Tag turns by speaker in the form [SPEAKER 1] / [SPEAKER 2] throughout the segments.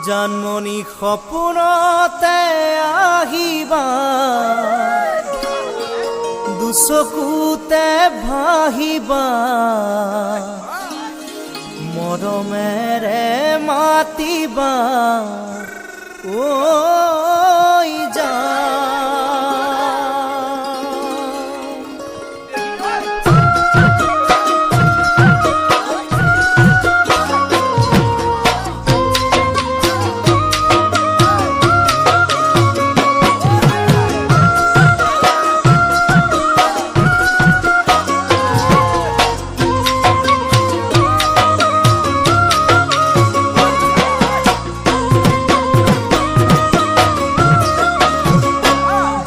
[SPEAKER 1] জানমণি সপোনতে আহিবা দুচকুতে ভাহিবা মৰমেৰে মাতিবা ঐ জান।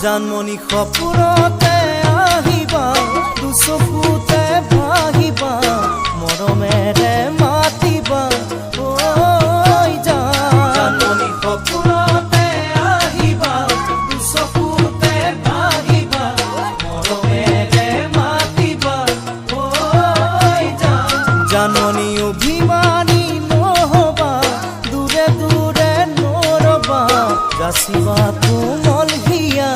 [SPEAKER 1] জানমণি সপোনতে আহিবা দুচকুতে ভাহিবা মৰমেৰে মাতিবা ঐ জান। জানমণি সপোনতে আহিবা দুচকুতে ভাহিবা মৰমেৰে মাতিবা ঐ জান। জানমণি অভিমানী নহবা দূৰে দূৰে নৰবা যাচিবা কোমল হিয়া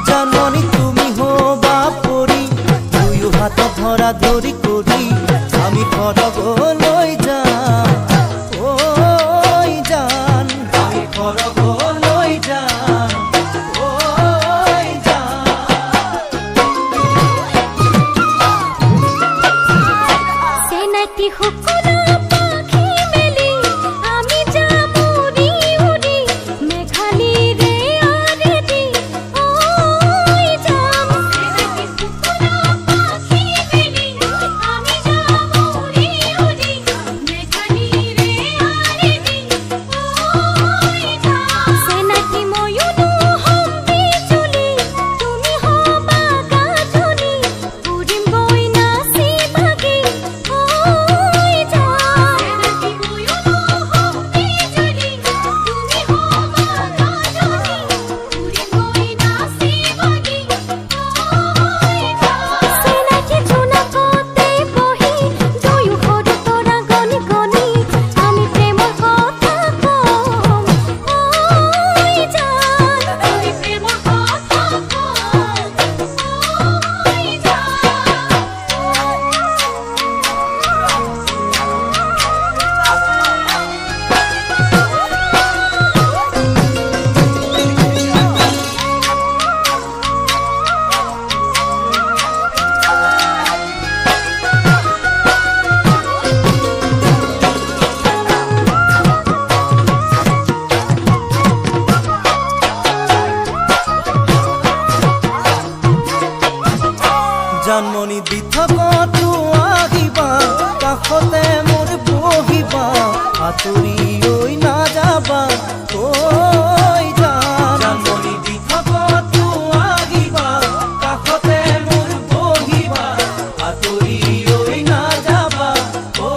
[SPEAKER 1] জানমণি তুমি হবা পৰি দুয়ো হাত ধৰা ধৰি কৰি আমি ঘৰলৈ যাম ঐ জান। আমি ঘৰলৈ যাম ঐ জান।
[SPEAKER 2] চেনাইটি সকলো
[SPEAKER 1] জানমণি দি থকাটো আহিবা কাষতে মোৰ বহিবা আঁতৰি ঐ নাযাবা ঐ জান। জানমণি দি থকাটো আহিবা কাষতে মোৰ বহিবা আঁতৰি ঐ নাযাবা ঐ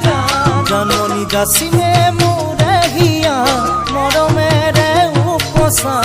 [SPEAKER 1] জান। জানমণি যাচিলে মোৰে হিয়া মৰমেৰে উপচা